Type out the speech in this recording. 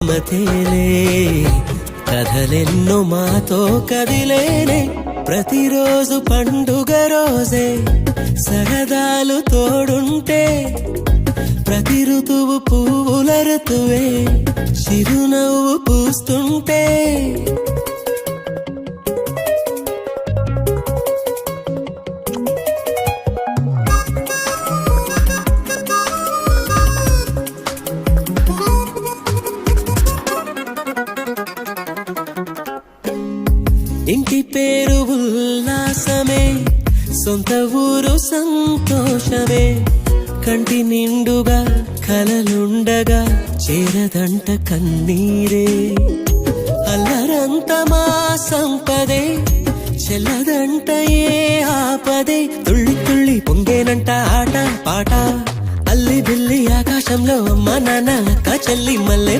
మతేలే కథలెన్నో మాతో కదిలేనే ప్రతిరోజు పండుగ రోజే సరదాలు తోడుంటే ప్రతి ఋతువు పువ్వుల ఋతువే చిరునవ్వు పూస్తుంటే ఇంటి పేరు ఉల్లాసమే సొంత ఊరు సంతోషమే కంటి నిండుగా కలలుండగా చేరదంట కన్నీరే అల్లరంత మా సంపదే చెల్లదంట ఏ ఆపదే తుళ్ళి తుళ్ళి పొంగేనంట ఆట పాట అల్లి బిల్లి ఆకాశంలో అమ్మ నాన్న అక్క చెల్లి మల్లె